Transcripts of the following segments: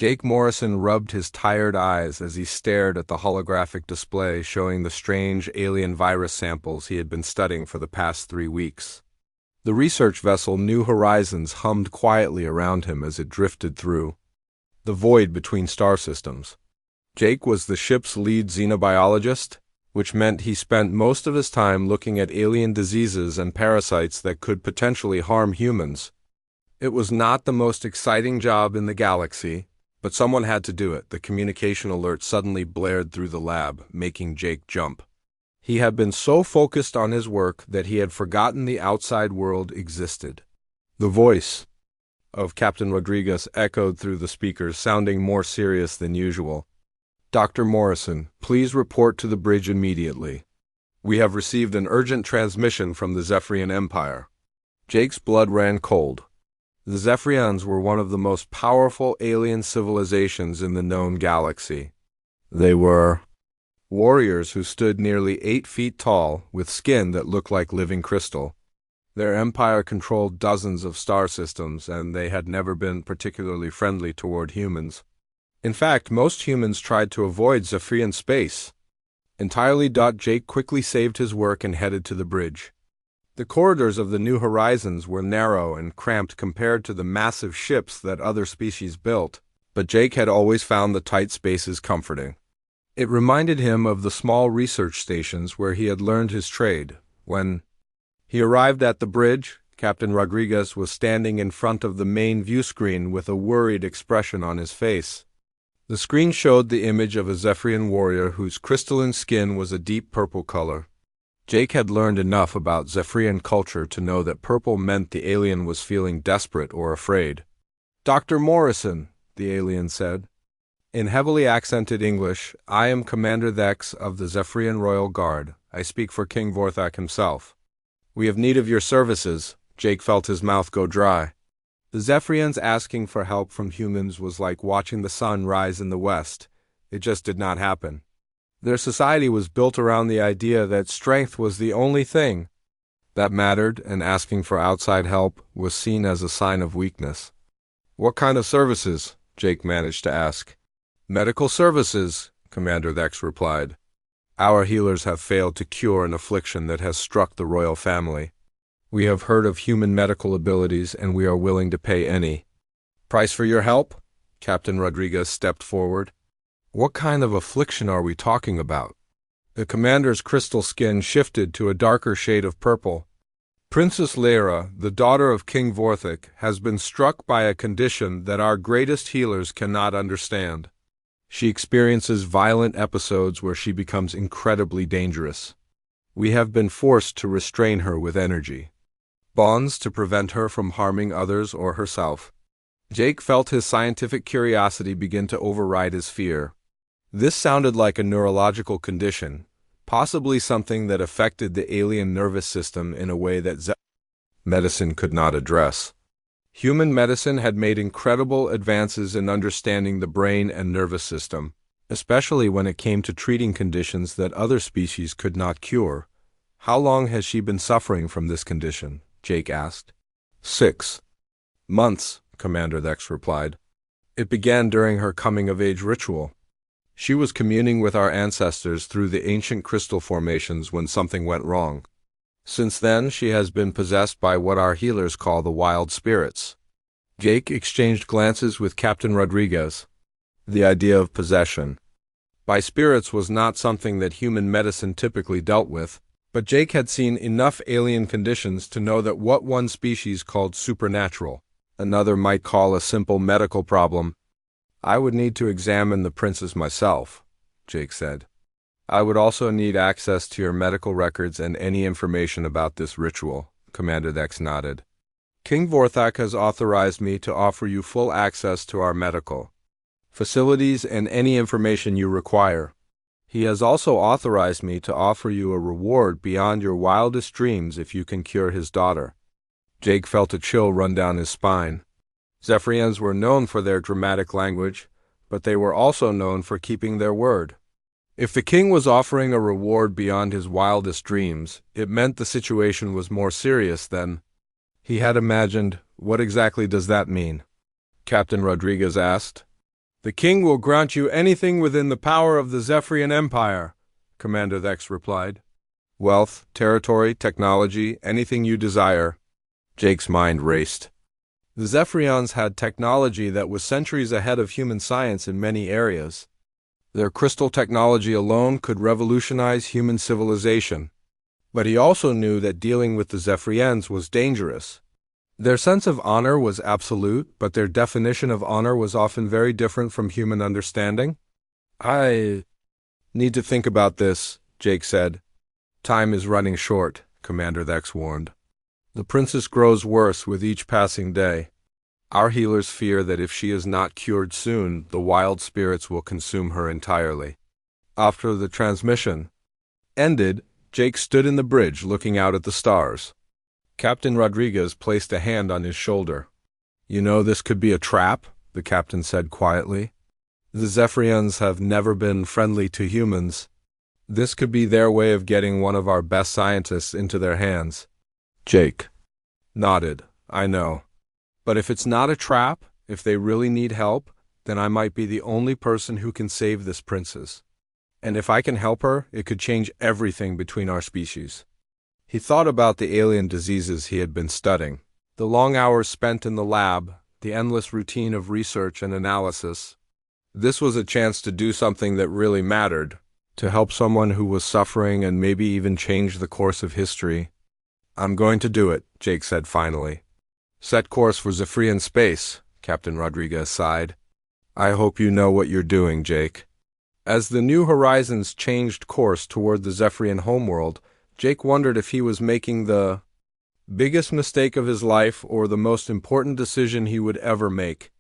Jake Morrison rubbed his tired eyes as he stared at the holographic display showing the strange alien virus samples he had been studying for the past 3 weeks. The research vessel New Horizons hummed quietly around him as it drifted through the void between star systems. Jake was the ship's lead xenobiologist, which meant he spent most of his time looking at alien diseases and parasites that could potentially harm humans. It was not the most exciting job in the galaxy, but someone had to do it. The communication alert suddenly blared through the lab, making Jake jump. He had been so focused on his work that he had forgotten the outside world existed. The voice of Captain Rodriguez echoed through the speakers, sounding more serious than usual. "Dr. Morrison, please report to the bridge immediately. We have received an urgent transmission from the Zephyrian Empire." Jake's blood ran cold. The Zephyrians were one of the most powerful alien civilizations in the known galaxy. They were warriors who stood nearly 8 feet tall, with skin that looked like living crystal. Their empire controlled dozens of star systems, and they had never been particularly friendly toward humans. In fact, most humans tried to avoid Zephyrian space. Entirely. Jake quickly saved his work and headed to the bridge. The corridors of the New Horizons were narrow and cramped compared to the massive ships that other species built, but Jake had always found the tight spaces comforting. It reminded him of the small research stations where he had learned his trade. When he arrived at the bridge, Captain Rodriguez was standing in front of the main view screen with a worried expression on his face. The screen showed the image of a Zephyrian warrior whose crystalline skin was a deep purple color. Jake had learned enough about Zephyrian culture to know that purple meant the alien was feeling desperate or afraid. "Dr. Morrison," the alien said. In heavily accented English, "I am Commander Thex of the Zephyrian Royal Guard. I speak for King Vorthak himself. We have need of your services." Jake felt his mouth go dry. The Zephyrians asking for help from humans was like watching the sun rise in the west. It just did not happen. Their society was built around the idea that strength was the only thing that mattered, and asking for outside help was seen as a sign of weakness. "What kind of services?" Jake managed to ask. "Medical services," Commander Thex replied. "Our healers have failed to cure an affliction that has struck the royal family. We have heard of human medical abilities, and we are willing to pay any price for your help." Captain Rodriguez stepped forward. "What kind of affliction are we talking about?" The commander's crystal skin shifted to a darker shade of purple. "Princess Lyra, the daughter of King Vorthak, has been struck by a condition that our greatest healers cannot understand. She experiences violent episodes where she becomes incredibly dangerous. We have been forced to restrain her with energy bonds to prevent her from harming others or herself." Jake felt his scientific curiosity begin to override his fear. This sounded like a neurological condition, possibly something that affected the alien nervous system in a way that medicine could not address. Human medicine had made incredible advances in understanding the brain and nervous system, especially when it came to treating conditions that other species could not cure. "How long has she been suffering from this condition?" Jake asked. 6 months, Commander Thex replied. "It began during her coming-of-age ritual. She was communing with our ancestors through the ancient crystal formations when something went wrong. Since then, she has been possessed by what our healers call the wild spirits." Jake exchanged glances with Captain Rodriguez. The idea of possession by spirits was not something that human medicine typically dealt with, but Jake had seen enough alien conditions to know that what one species called supernatural, another might call a simple medical problem. "I would need to examine the princess myself," Jake said. "I would also need access to your medical records and any information about this ritual," Commander Thex nodded. "King Vorthak has authorized me to offer you full access to our medical facilities and any information you require. He has also authorized me to offer you a reward beyond your wildest dreams if you can cure his daughter." Jake felt a chill run down his spine. Zephyrians were known for their dramatic language, but they were also known for keeping their word. If the king was offering a reward beyond his wildest dreams, it meant the situation was more serious than he had imagined. "What exactly does that mean?" Captain Rodriguez asked. The king will grant you anything within the power of the Zephyrian Empire, Commander Vex replied. Wealth, territory, technology, anything you desire. Jake's mind raced. The Zephyrians had technology that was centuries ahead of human science in many areas. Their crystal technology alone could revolutionize human civilization. But he also knew that dealing with the Zephyrians was dangerous. Their sense of honor was absolute, but their definition of honor was often very different from human understanding. I need to think about this, Jake said. Time is running short, Commander Vex warned. The princess grows worse with each passing day. Our healers fear that if she is not cured soon, the wild spirits will consume her entirely. After the transmission ended, Jake stood in the bridge looking out at the stars. Captain Rodriguez placed a hand on his shoulder. You know, this could be a trap, the captain said quietly. The Zephyrians have never been friendly to humans. This could be their way of getting one of our best scientists into their hands. Jake nodded. I know. But if it's not a trap, if they really need help, then I might be the only person who can save this princess. And if I can help her, it could change everything between our species. He thought about the alien diseases he had been studying, the long hours spent in the lab, the endless routine of research and analysis. This was a chance to do something that really mattered, to help someone who was suffering and maybe even change the course of history. I'm going to do it, Jake said finally. Set course for Zephyrian space, Captain Rodriguez sighed. I hope you know what you're doing, Jake. As the New Horizons changed course toward the Zephyrian homeworld, Jake wondered if he was making the biggest mistake of his life or the most important decision he would ever make.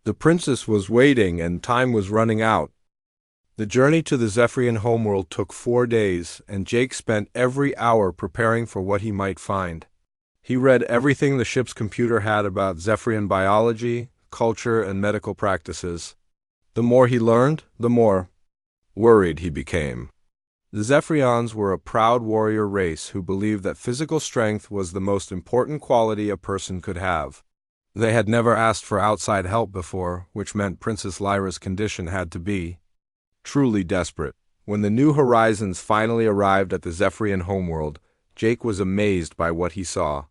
The princess was waiting and time was running out. The journey to the Zephyrian homeworld took 4 days, and Jake spent every hour preparing for what he might find. He read everything the ship's computer had about Zephyrian biology, culture, and medical practices. The more he learned, the more worried he became. The Zephyrians were a proud warrior race who believed that physical strength was the most important quality a person could have. They had never asked for outside help before, which meant Princess Lyra's condition had to be truly desperate. When the New Horizons finally arrived at the Zephyrian homeworld, Jake was amazed by what he saw.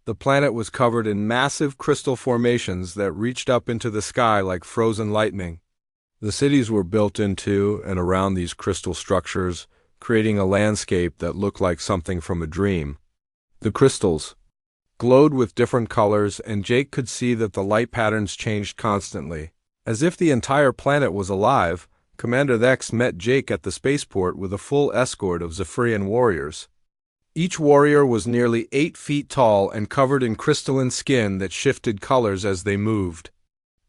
The planet was covered in massive crystal formations that reached up into the sky like frozen lightning. The cities were built into and around these crystal structures, creating a landscape that looked like something from a dream. The crystals glowed with different colors, and Jake could see that the light patterns changed constantly. As if the entire planet was alive, Commander Vex met Jake at the spaceport with a full escort of Zephyrian warriors. Each warrior was nearly 8 feet tall and covered in crystalline skin that shifted colors as they moved.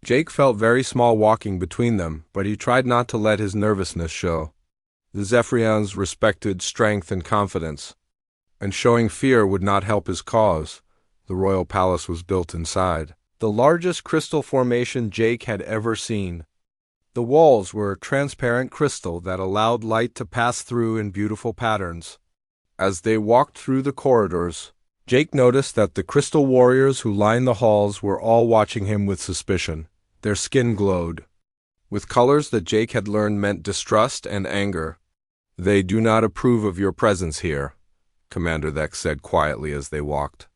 Jake felt very small walking between them, but he tried not to let his nervousness show. The Zephyrians respected strength and confidence, and showing fear would not help his cause. The royal palace was built inside the largest crystal formation Jake had ever seen. The walls were transparent crystal that allowed light to pass through in beautiful patterns. As they walked through the corridors, Jake noticed that the crystal warriors who lined the halls were all watching him with suspicion. Their skin glowed with colors that Jake had learned meant distrust and anger. They do not approve of your presence here, Commander Vex said quietly as they walked.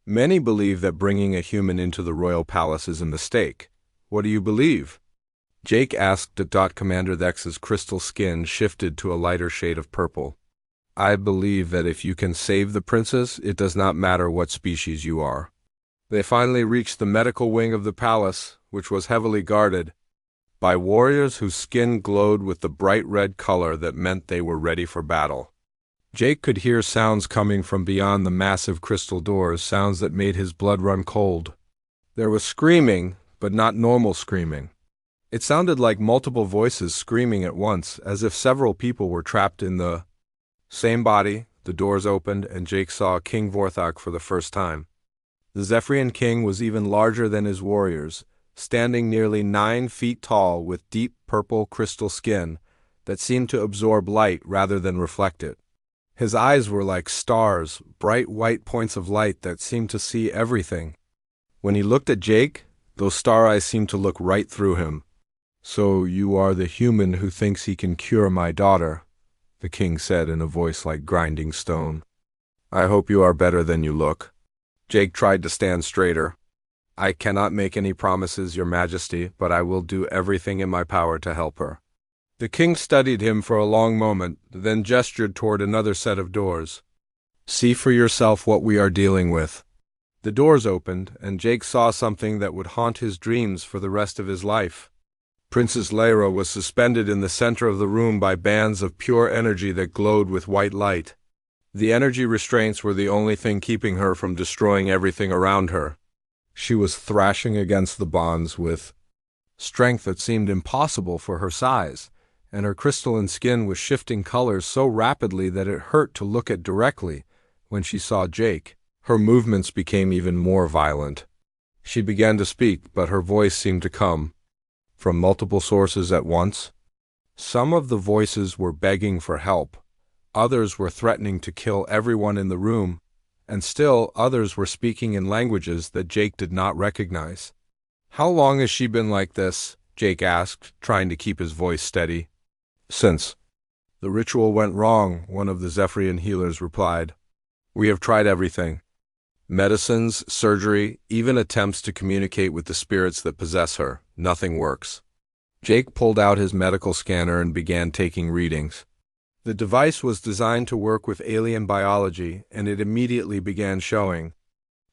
Many believe that bringing a human into the royal palace is a mistake. What do you believe? Jake asked. Commander Vex's crystal skin shifted to a lighter shade of purple. I believe that if you can save the princess, it does not matter what species you are. They finally reached the medical wing of the palace, which was heavily guarded by warriors whose skin glowed with the bright red color that meant they were ready for battle. Jake could hear sounds coming from beyond the massive crystal doors, sounds that made his blood run cold. There was screaming, but not normal screaming. It sounded like multiple voices screaming at once, as if several people were trapped in the same body. The doors opened, and Jake saw King Vorthok for the first time. The Zephyrian king was even larger than his warriors, standing nearly 9 feet tall with deep purple crystal skin that seemed to absorb light rather than reflect it. His eyes were like stars, bright white points of light that seemed to see everything. When he looked at Jake, those star eyes seemed to look right through him. "So you are the human who thinks he can cure my daughter," the king said in a voice like grinding stone. "I hope you are better than you look." Jake tried to stand straighter. "I cannot make any promises, Your Majesty, but I will do everything in my power to help her." The king studied him for a long moment, then gestured toward another set of doors. "See for yourself what we are dealing with." The doors opened, and Jake saw something that would haunt his dreams for the rest of his life. Princess Lyra was suspended in the center of the room by bands of pure energy that glowed with white light. The energy restraints were the only thing keeping her from destroying everything around her. She was thrashing against the bonds with strength that seemed impossible for her size, and her crystalline skin was shifting colors so rapidly that it hurt to look at directly. When she saw Jake, her movements became even more violent. She began to speak, but her voice seemed to come from multiple sources at once. Some of the voices were begging for help, others were threatening to kill everyone in the room, and still others were speaking in languages that Jake did not recognize. "How long has she been like this?" Jake asked, trying to keep his voice steady. "Since the ritual went wrong," one of the Zephyrian healers replied. "We have tried everything. Medicines, surgery, even attempts to communicate with the spirits that possess her. Nothing works." Jake pulled out his medical scanner and began taking readings. The device was designed to work with alien biology, and it immediately began showing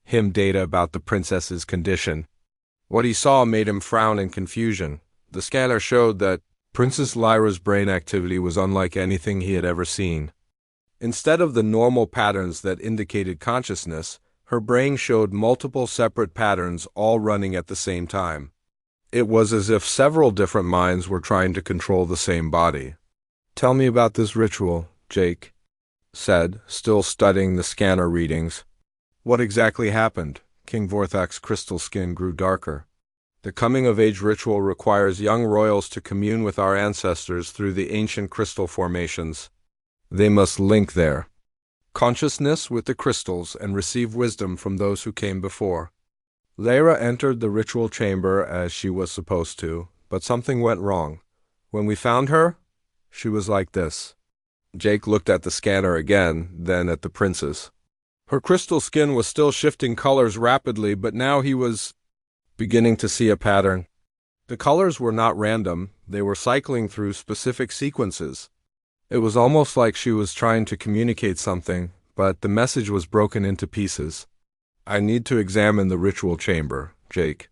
him data about the princess's condition. What he saw made him frown in confusion. The scanner showed that Princess Lyra's brain activity was unlike anything he had ever seen. Instead of the normal patterns that indicated consciousness, her brain showed multiple separate patterns all running at the same time. It was as if several different minds were trying to control the same body. "Tell me about this ritual," Jake said, still studying the scanner readings. "What exactly happened?" King Vorthak's crystal skin grew darker. "The coming-of-age ritual requires young royals to commune with our ancestors through the ancient crystal formations. They must link their consciousness with the crystals and receive wisdom from those who came before." Lyra entered the ritual chamber as she was supposed to, but something went wrong. When we found her, she was like this. Jake looked at the scanner again, then at the princess. Her crystal skin was still shifting colors rapidly, but now he was beginning to see a pattern. The colors were not random, they were cycling through specific sequences. It was almost like she was trying to communicate something, but the message was broken into pieces. "I need to examine the ritual chamber," Jake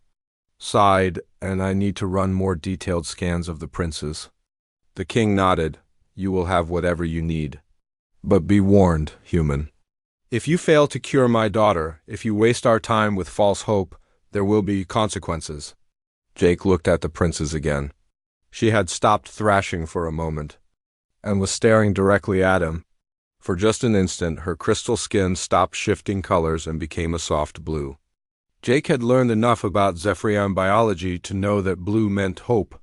sighed, "and I need to run more detailed scans of the princes." The king nodded. "You will have whatever you need. But be warned, human. If you fail to cure my daughter, if you waste our time with false hope, there will be consequences." Jake looked at the princess again. She had stopped thrashing for a moment and was staring directly at him. For just an instant, her crystal skin stopped shifting colors and became a soft blue. Jake had learned enough about Zephyrian biology to know that blue meant hope.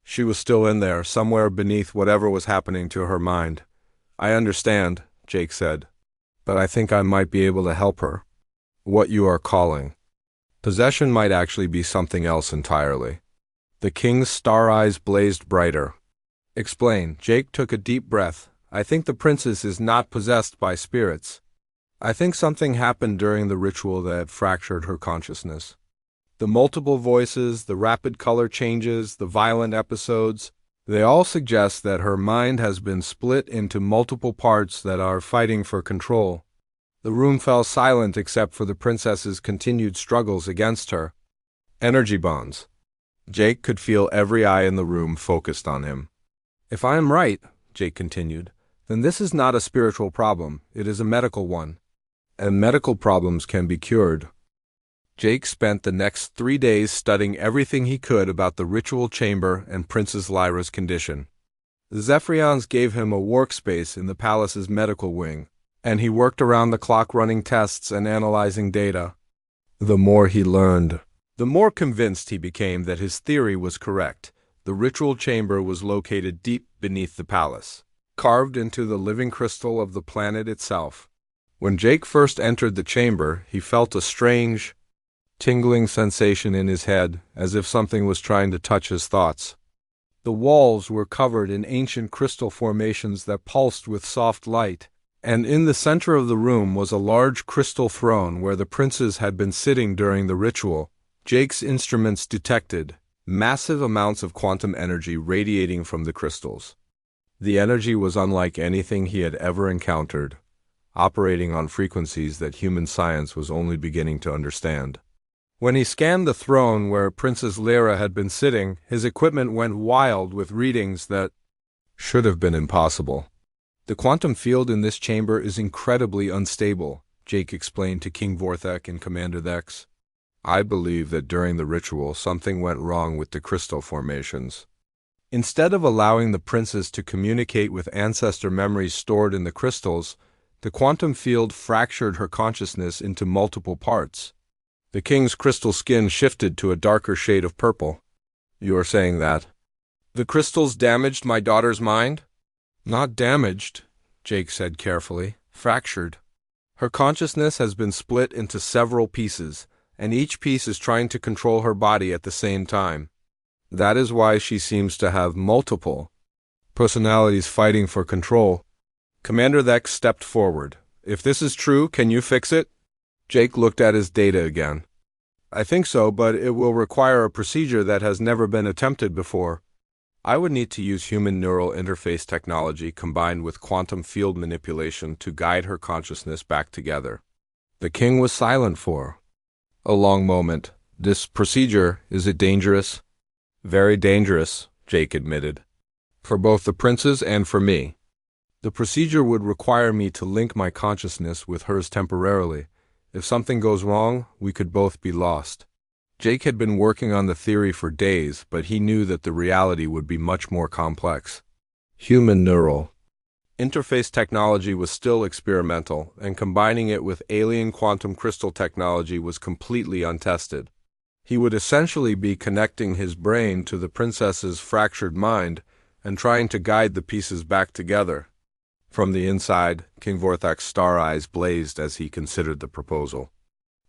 She was still in there, somewhere beneath whatever was happening to her mind. "I understand," Jake said, "but I think I might be able to help her. What you are calling possession might actually be something else entirely." The king's star eyes blazed brighter. "Explain." Jake took a deep breath. "I think the princess is not possessed by spirits. I think something happened during the ritual that fractured her consciousness. The multiple voices, the rapid color changes, the violent episodes, they all suggest that her mind has been split into multiple parts that are fighting for control." The room fell silent except for the princess's continued struggles against her energy bonds. Jake could feel every eye in the room focused on him. "If I am right," Jake continued, "then this is not a spiritual problem, it is a medical one. And medical problems can be cured." Jake spent the next 3 days studying everything he could about the ritual chamber and Princess Lyra's condition. The Zephyrians gave him a workspace in the palace's medical wing, and he worked around the clock running tests and analyzing data. The more he learned, the more convinced he became that his theory was correct. The ritual chamber was located deep beneath the palace, carved into the living crystal of the planet itself. When Jake first entered the chamber, he felt a strange, tingling sensation in his head, as if something was trying to touch his thoughts. The walls were covered in ancient crystal formations that pulsed with soft light, and in the center of the room was a large crystal throne where the princes had been sitting during the ritual. Jake's instruments detected massive amounts of quantum energy radiating from the crystals. The energy was unlike anything he had ever encountered, operating on frequencies that human science was only beginning to understand. When he scanned the throne where Princess Lyra had been sitting, his equipment went wild with readings that should have been impossible. "The quantum field in this chamber is incredibly unstable," Jake explained to King Vorthek and Commander Thex. "I believe that during the ritual something went wrong with the crystal formations. Instead of allowing the princess to communicate with ancestor memories stored in the crystals, the quantum field fractured her consciousness into multiple parts." The king's crystal skin shifted to a darker shade of purple. "You are saying that the crystals damaged my daughter's mind?" "Not damaged," Jake said carefully. "Fractured. Her consciousness has been split into several pieces, and each piece is trying to control her body at the same time. That is why she seems to have multiple personalities fighting for control." Commander Thex stepped forward. "If this is true, can you fix it?" Jake looked at his data again. "I think so, but it will require a procedure that has never been attempted before. I would need to use human neural interface technology combined with quantum field manipulation to guide her consciousness back together." The king was silent for a long moment. "This procedure, is it dangerous?" "Very dangerous," Jake admitted. "For both the princes and for me. The procedure would require me to link my consciousness with hers temporarily. If something goes wrong, we could both be lost." Jake had been working on the theory for days, but he knew that the reality would be much more complex. Human neural interface technology was still experimental, and combining it with alien quantum crystal technology was completely untested. He would essentially be connecting his brain to the princess's fractured mind and trying to guide the pieces back together. From the inside, King Vorthak's star eyes blazed as he considered the proposal.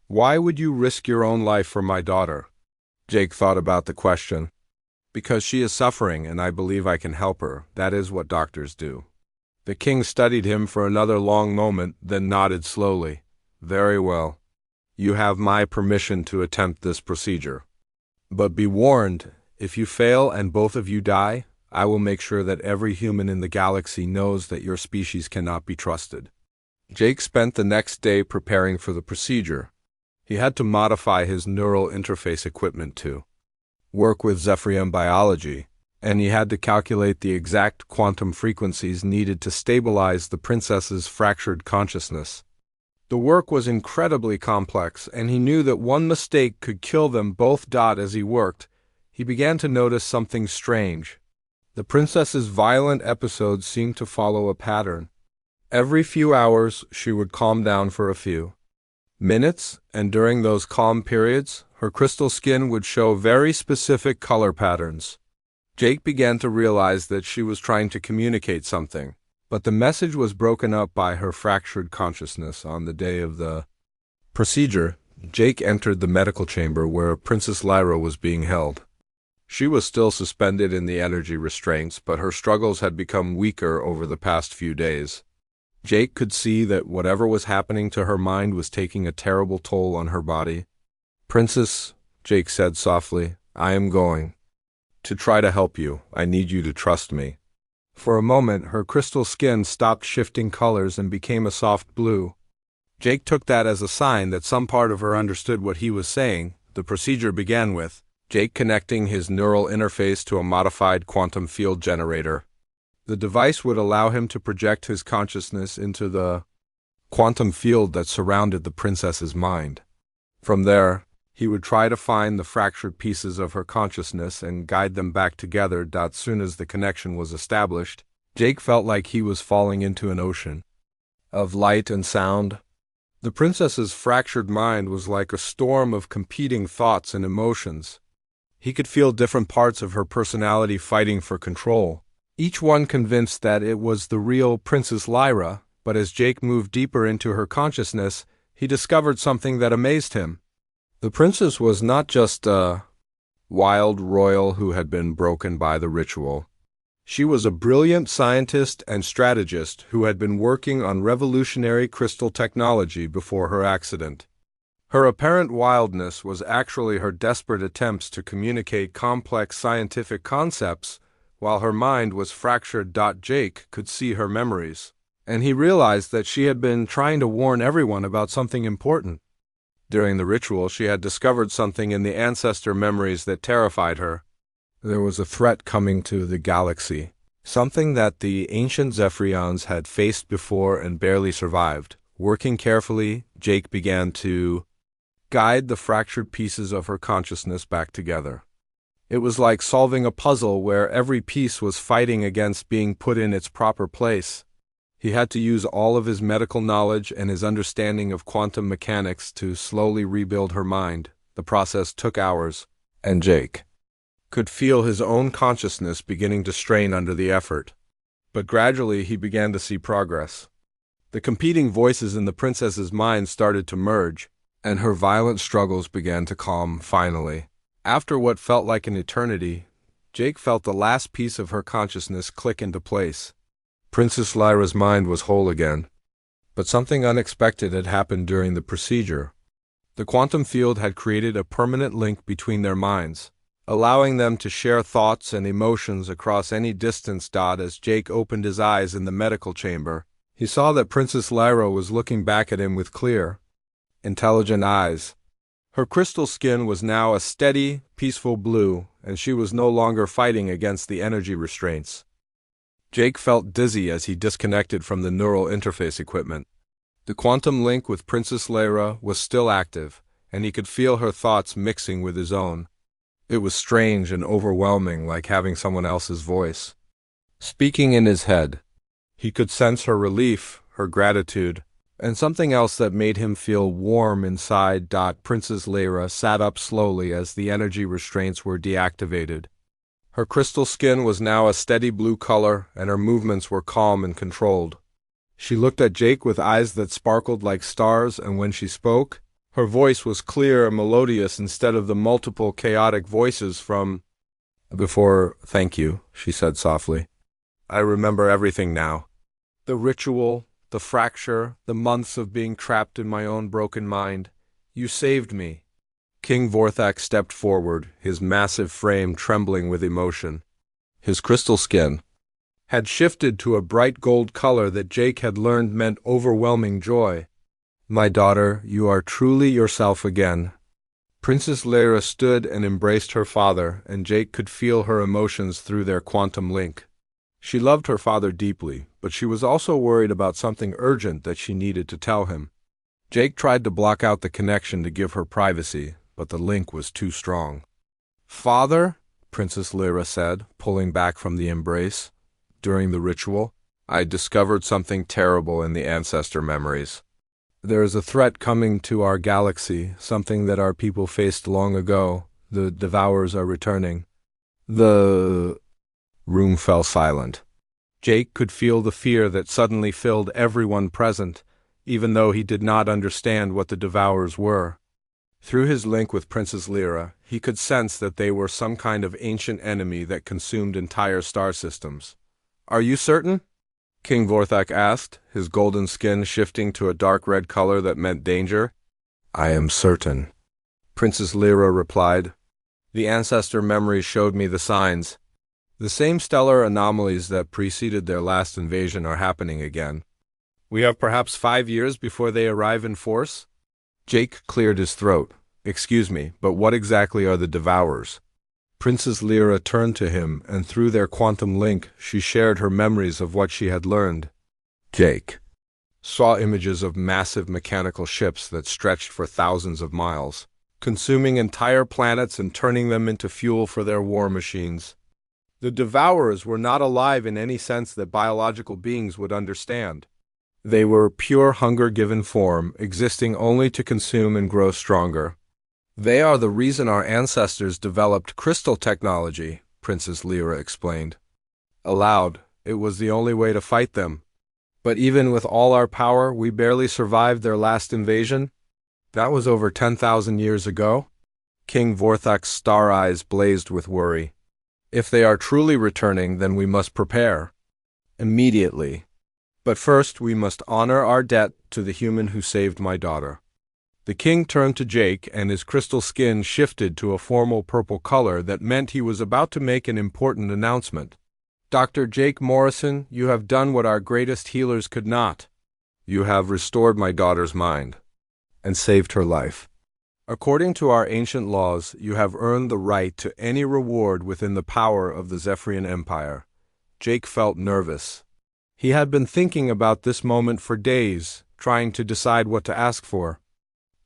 "Why would you risk your own life for my daughter?" Jake thought about the question. "Because she is suffering, and I believe I can help her. That is what doctors do." The king studied him for another long moment, then nodded slowly. "Very well. You have my permission to attempt this procedure. But be warned, if you fail and both of you die, I will make sure that every human in the galaxy knows that your species cannot be trusted." Jake spent the next day preparing for the procedure. He had to modify his neural interface equipment to work with Zephyrium biology, and he had to calculate the exact quantum frequencies needed to stabilize the princess's fractured consciousness. The work was incredibly complex, and he knew that one mistake could kill them both. As he worked, he began to notice something strange. The princess's violent episodes seemed to follow a pattern. Every few hours, she would calm down for a few minutes, and during those calm periods, her crystal skin would show very specific color patterns. Jake began to realize that she was trying to communicate something, but the message was broken up by her fractured consciousness. On the day of the procedure, Jake entered the medical chamber where Princess Lyra was being held. She was still suspended in the energy restraints, but her struggles had become weaker over the past few days. Jake could see that whatever was happening to her mind was taking a terrible toll on her body. "Princess," Jake said softly, "I am going to try to help you. I need you to trust me." For a moment, her crystal skin stopped shifting colors and became a soft blue. Jake took that as a sign that some part of her understood what he was saying. The procedure began with Jake connecting his neural interface to a modified quantum field generator. The device would allow him to project his consciousness into the quantum field that surrounded the princess's mind. From there, he would try to find the fractured pieces of her consciousness and guide them back together. Soon as the connection was established, Jake felt like he was falling into an ocean of light and sound. The princess's fractured mind was like a storm of competing thoughts and emotions. He could feel different parts of her personality fighting for control, each one convinced that it was the real Princess Lyra. But as Jake moved deeper into her consciousness, he discovered something that amazed him. The princess was not just a wild royal who had been broken by the ritual. She was a brilliant scientist and strategist who had been working on revolutionary crystal technology before her accident. Her apparent wildness was actually her desperate attempts to communicate complex scientific concepts, while her mind was fractured. Jake could see her memories, and he realized that she had been trying to warn everyone about something important. During the ritual, she had discovered something in the ancestor memories that terrified her. There was a threat coming to the galaxy, something that the ancient Zephyrians had faced before and barely survived. Working carefully, Jake began to guide the fractured pieces of her consciousness back together. It was like solving a puzzle where every piece was fighting against being put in its proper place. He had to use all of his medical knowledge and his understanding of quantum mechanics to slowly rebuild her mind. The process took hours, and Jake could feel his own consciousness beginning to strain under the effort. But gradually he began to see progress. The competing voices in the princess's mind started to merge, and her violent struggles began to calm finally. After what felt like an eternity, Jake felt the last piece of her consciousness click into place. Princess Lyra's mind was whole again. But something unexpected had happened during the procedure. The quantum field had created a permanent link between their minds, allowing them to share thoughts and emotions across any distance. As Jake opened his eyes in the medical chamber, he saw that Princess Lyra was looking back at him with clear, intelligent eyes. Her crystal skin was now a steady, peaceful blue, and she was no longer fighting against the energy restraints. Jake felt dizzy as he disconnected from the neural interface equipment. The quantum link with Princess Lyra was still active, and he could feel her thoughts mixing with his own. It was strange and overwhelming, like having someone else's voice speaking in his head. He could sense her relief, her gratitude, and something else that made him feel warm inside. Princess Lyra sat up slowly as the energy restraints were deactivated. Her crystal skin was now a steady blue color, and her movements were calm and controlled. She looked at Jake with eyes that sparkled like stars, and when she spoke, her voice was clear and melodious instead of the multiple chaotic voices from before. "Thank you," she said softly. "I remember everything now. The ritual, the fracture, the months of being trapped in my own broken mind. You saved me." King Vorthak stepped forward, his massive frame trembling with emotion. His crystal skin had shifted to a bright gold color that Jake had learned meant overwhelming joy. "My daughter, you are truly yourself again." Princess Lyra stood and embraced her father, and Jake could feel her emotions through their quantum link. She loved her father deeply, but she was also worried about something urgent that she needed to tell him. Jake tried to block out the connection to give her privacy, but the link was too strong. "Father," Princess Lyra said, pulling back from the embrace. "During the ritual, I discovered something terrible in the ancestor memories. There is a threat coming to our galaxy, something that our people faced long ago. The Devourers are returning." The room fell silent. Jake could feel the fear that suddenly filled everyone present, even though he did not understand what the Devourers were. Through his link with Princess Lyra, he could sense that they were some kind of ancient enemy that consumed entire star systems. "Are you certain?" King Vorthak asked, his golden skin shifting to a dark red color that meant danger. "I am certain," Princess Lyra replied. "The ancestor memories showed me the signs. The same stellar anomalies that preceded their last invasion are happening again. We have perhaps 5 years before they arrive in force." Jake cleared his throat. "Excuse me, but what exactly are the Devourers?" Princess Lyra turned to him, and through their quantum link, she shared her memories of what she had learned. Jake saw images of massive mechanical ships that stretched for thousands of miles, consuming entire planets and turning them into fuel for their war machines. The Devourers were not alive in any sense that biological beings would understand. They were pure hunger-given form, existing only to consume and grow stronger. "They are the reason our ancestors developed crystal technology," Princess Lyra explained. Aloud, "It was the only way to fight them. But even with all our power, we barely survived their last invasion. That was over 10,000 years ago." King Vorthak's star eyes blazed with worry. If they are truly returning, then we must prepare. Immediately. But first we must honor our debt to the human who saved my daughter. The king turned to Jake, and his crystal skin shifted to a formal purple color that meant he was about to make an important announcement. Dr. Jake Morrison, you have done what our greatest healers could not. You have restored my daughter's mind and saved her life. According to our ancient laws, you have earned the right to any reward within the power of the Zephyrian Empire. Jake felt nervous. He had been thinking about this moment for days, trying to decide what to ask for.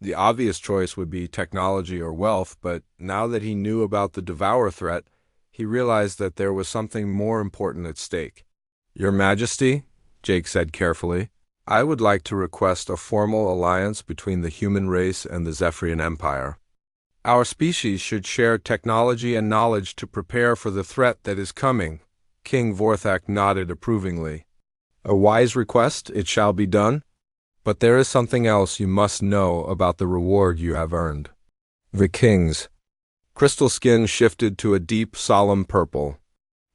The obvious choice would be technology or wealth, but now that he knew about the Devourer threat, he realized that there was something more important at stake. Your Majesty, Jake said carefully, I would like to request a formal alliance between the human race and the Zephyrian Empire. Our species should share technology and knowledge to prepare for the threat that is coming. King Vorthak nodded approvingly. A wise request, it shall be done. But there is something else you must know about the reward you have earned. The king's crystal skin shifted to a deep, solemn purple.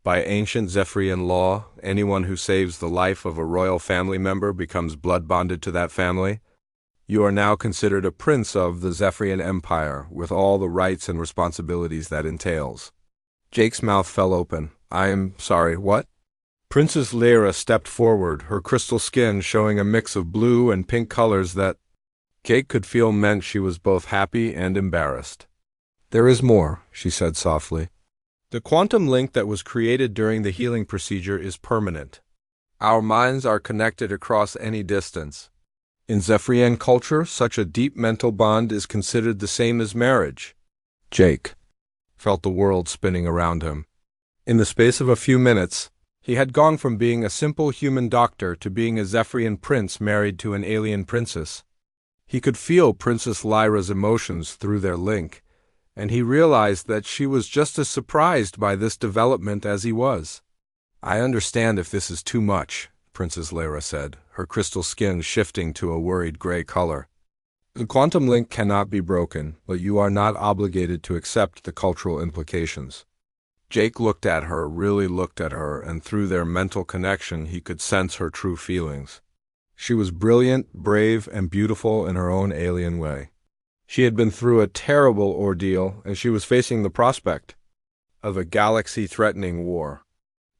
By ancient Zephyrian law, anyone who saves the life of a royal family member becomes blood-bonded to that family. You are now considered a prince of the Zephyrian Empire, with all the rights and responsibilities that entails. Jake's mouth fell open. I am sorry, what? Princess Lyra stepped forward, her crystal skin showing a mix of blue and pink colors that Jake could feel meant she was both happy and embarrassed. There is more, she said softly. The quantum link that was created during the healing procedure is permanent. Our minds are connected across any distance. In Zephyrian culture, such a deep mental bond is considered the same as marriage. Jake felt the world spinning around him. In the space of a few minutes, he had gone from being a simple human doctor to being a Zephyrian prince married to an alien princess. He could feel Princess Lyra's emotions through their link, and he realized that she was just as surprised by this development as he was. I understand if this is too much, Princess Lyra said, her crystal skin shifting to a worried gray color. The quantum link cannot be broken, but you are not obligated to accept the cultural implications. Jake looked at her, really looked at her, and through their mental connection he could sense her true feelings. She was brilliant, brave, and beautiful in her own alien way. She had been through a terrible ordeal, and she was facing the prospect of a galaxy-threatening war.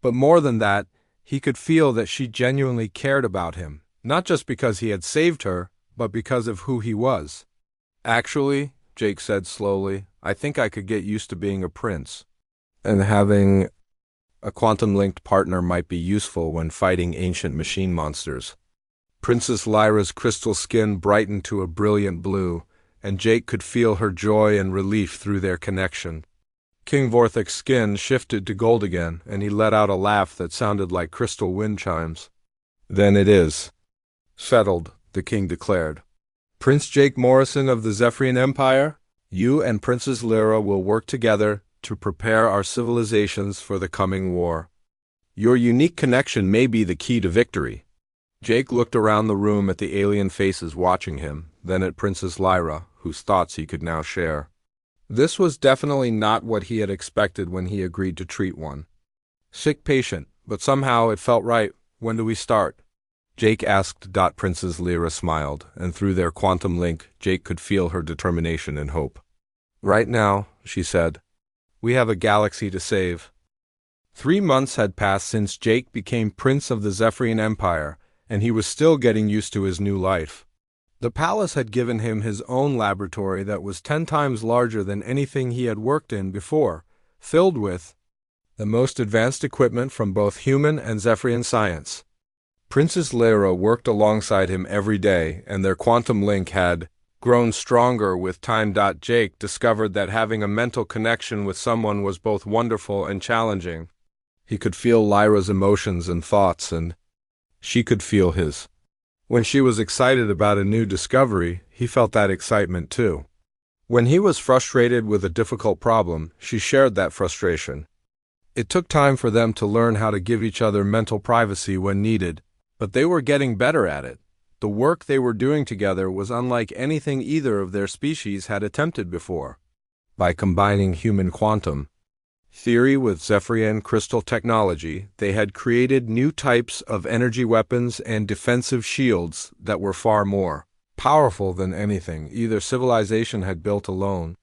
But more than that, he could feel that she genuinely cared about him, not just because he had saved her, but because of who he was. Actually, Jake said slowly, I think I could get used to being a prince. And having a quantum-linked partner might be useful when fighting ancient machine monsters. Princess Lyra's crystal skin brightened to a brilliant blue, and Jake could feel her joy and relief through their connection. King Vorthak's skin shifted to gold again, and he let out a laugh that sounded like crystal wind chimes. Then it is settled, the king declared. Prince Jake Morrison of the Zephyrian Empire, you and Princess Lyra will work together to prepare our civilizations for the coming war. Your unique connection may be the key to victory. Jake looked around the room at the alien faces watching him, then at Princess Lyra, whose thoughts he could now share. This was definitely not what he had expected when he agreed to treat one. Sick patient, but somehow it felt right. When do we start? Jake asked. Princess Lyra smiled, and through their quantum link, Jake could feel her determination and hope. Right now, she said. We have a galaxy to save. 3 months had passed since Jake became Prince of the Zephyrian Empire, and he was still getting used to his new life. The palace had given him his own laboratory that was 10 times larger than anything he had worked in before, filled with the most advanced equipment from both human and Zephyrian science. Princess Lyra worked alongside him every day, and their quantum link had grown stronger with time. Jake discovered that having a mental connection with someone was both wonderful and challenging. He could feel Lyra's emotions and thoughts, and she could feel his. When she was excited about a new discovery, he felt that excitement too. When he was frustrated with a difficult problem, she shared that frustration. It took time for them to learn how to give each other mental privacy when needed, but they were getting better at it. The work they were doing together was unlike anything either of their species had attempted before. By combining human quantum theory with Zephyrian crystal technology, they had created new types of energy weapons and defensive shields that were far more powerful than anything either civilization had built alone.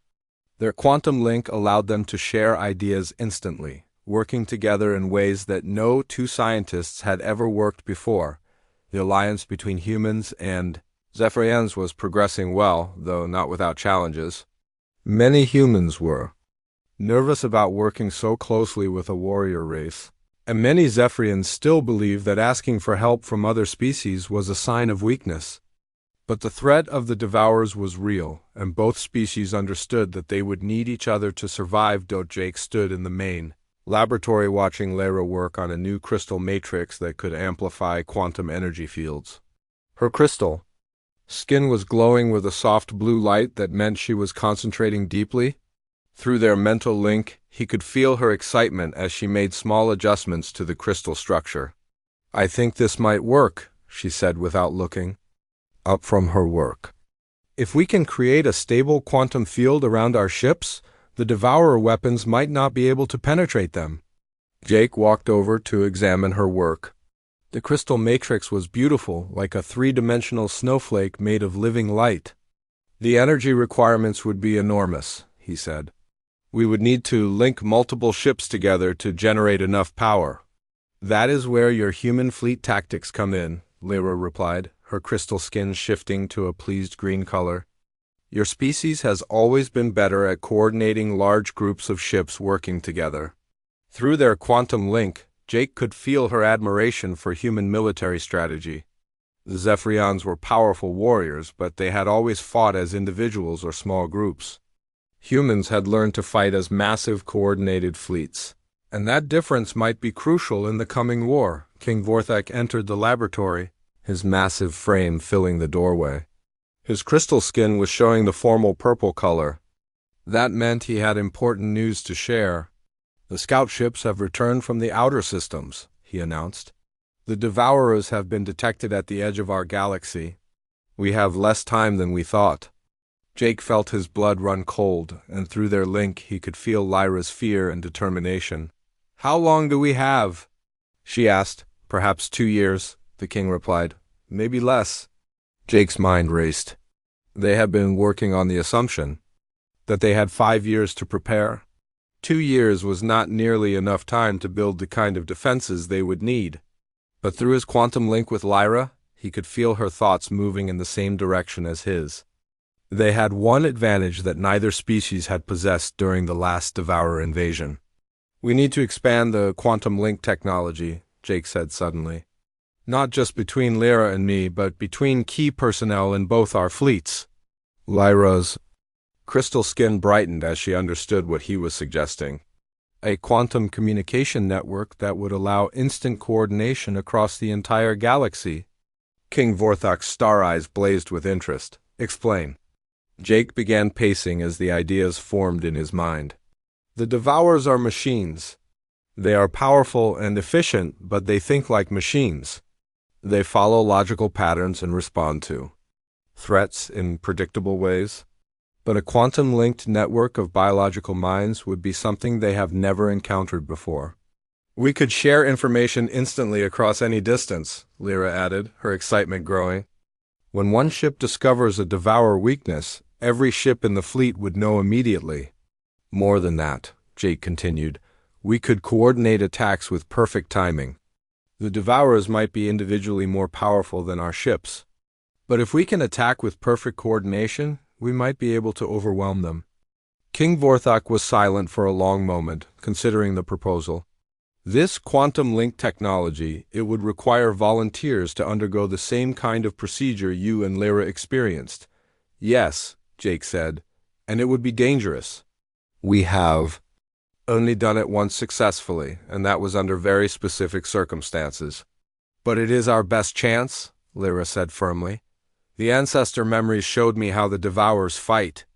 Their quantum link allowed them to share ideas instantly, working together in ways that no two scientists had ever worked before. The alliance between humans and Zephyrians was progressing well, though not without challenges. Many humans were nervous about working so closely with a warrior race, and many Zephyrians still believed that asking for help from other species was a sign of weakness. But the threat of the Devourers was real, and both species understood that they would need each other to survive. Jake stood in the main laboratory watching Lara work on a new crystal matrix that could amplify quantum energy fields. Her crystal skin was glowing with a soft blue light that meant she was concentrating deeply. Through their mental link, he could feel her excitement as she made small adjustments to the crystal structure. "I think this might work," she said without looking up from her work. "If we can create a stable quantum field around our ships, the Devourer weapons might not be able to penetrate them." Jake walked over to examine her work. The crystal matrix was beautiful, like a three-dimensional snowflake made of living light. "The energy requirements would be enormous," he said. "We would need to link multiple ships together to generate enough power." "That is where your human fleet tactics come in," Lyra replied, her crystal skin shifting to a pleased green color. "Your species has always been better at coordinating large groups of ships working together." Through their quantum link, Jake could feel her admiration for human military strategy. The Zephyrians were powerful warriors, but they had always fought as individuals or small groups. Humans had learned to fight as massive coordinated fleets, and that difference might be crucial in the coming war. King Vorthak entered the laboratory, his massive frame filling the doorway. His crystal skin was showing the formal purple color. That meant he had important news to share. "The scout ships have returned from the outer systems," he announced. "The Devourers have been detected at the edge of our galaxy. We have less time than we thought." Jake felt his blood run cold, and through their link he could feel Lyra's fear and determination. "How long do we have?" she asked. "Perhaps 2 years," the king replied. "Maybe less." Jake's mind raced. They had been working on the assumption that they had 5 years to prepare. 2 years was not nearly enough time to build the kind of defenses they would need. But through his quantum link with Lyra, he could feel her thoughts moving in the same direction as his. They had one advantage that neither species had possessed during the last Devourer invasion. "We need to expand the quantum link technology," Jake said suddenly. "Not just between Lyra and me, but between key personnel in both our fleets." Lyra's crystal skin brightened as she understood what he was suggesting. A quantum communication network that would allow instant coordination across the entire galaxy. King Vorthak's star eyes blazed with interest. "Explain." Jake began pacing as the ideas formed in his mind. "The Devourers are machines. They are powerful and efficient, but they think like machines. They follow logical patterns and respond to threats in predictable ways. But a quantum-linked network of biological minds would be something they have never encountered before." "We could share information instantly across any distance," Lyra added, her excitement growing. "When one ship discovers a Devourer weakness, every ship in the fleet would know immediately." "More than that," Jake continued, "we could coordinate attacks with perfect timing. The Devourers might be individually more powerful than our ships, but if we can attack with perfect coordination, we might be able to overwhelm them." King Vorthak was silent for a long moment, considering the proposal. This quantum link technology, it would require volunteers to undergo the same kind of procedure you and Lyra experienced. "Yes," Jake said, "and it would be dangerous. We have only done it once successfully, and that was under very specific circumstances." "But it is our best chance," Lyra said firmly. "The ancestor memories showed me how the Devourers fight.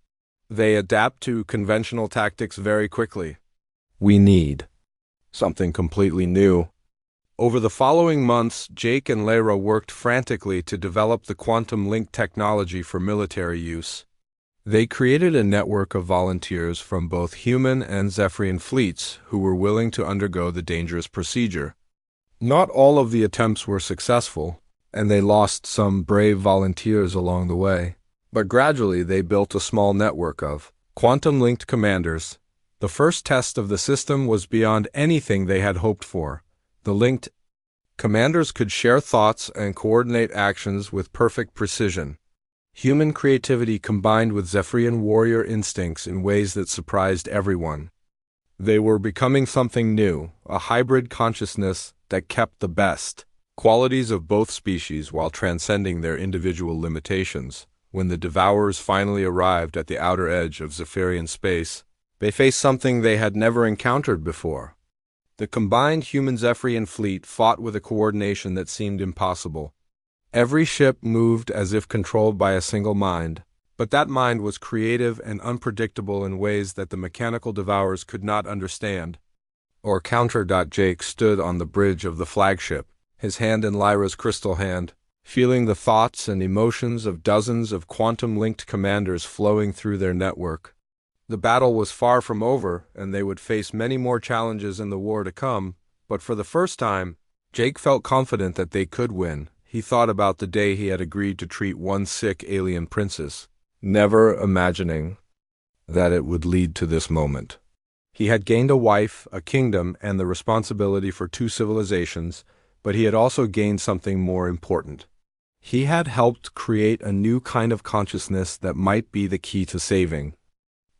They adapt to conventional tactics very quickly. We need something completely new." Over the following months, Jake and Lyra worked frantically to develop the quantum link technology for military use. They created a network of volunteers from both human and Zephyrian fleets who were willing to undergo the dangerous procedure. Not all of the attempts were successful, and they lost some brave volunteers along the way. But gradually they built a small network of quantum-linked commanders. The first test of the system was beyond anything they had hoped for. The linked commanders could share thoughts and coordinate actions with perfect precision. Human creativity combined with Zephyrian warrior instincts in ways that surprised everyone. They were becoming something new, a hybrid consciousness that kept the best qualities of both species while transcending their individual limitations. When the Devourers finally arrived at the outer edge of Zephyrian space, they faced something they had never encountered before. The combined human-Zephyrian fleet fought with a coordination that seemed impossible. Every ship moved as if controlled by a single mind, but that mind was creative and unpredictable in ways that the mechanical Devourers could not understand or counter. Jake stood on the bridge of the flagship, his hand in Lyra's crystal hand, feeling the thoughts and emotions of dozens of quantum-linked commanders flowing through their network. The battle was far from over, and they would face many more challenges in the war to come, but for the first time, Jake felt confident that they could win. He thought about the day he had agreed to treat one sick alien princess, never imagining that it would lead to this moment. He had gained a wife, a kingdom, and the responsibility for 2 civilizations, but he had also gained something more important. He had helped create a new kind of consciousness that might be the key to saving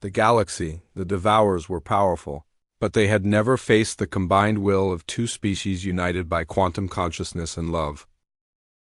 the galaxy. The Devourers were powerful, but they had never faced the combined will of 2 species united by quantum consciousness and love.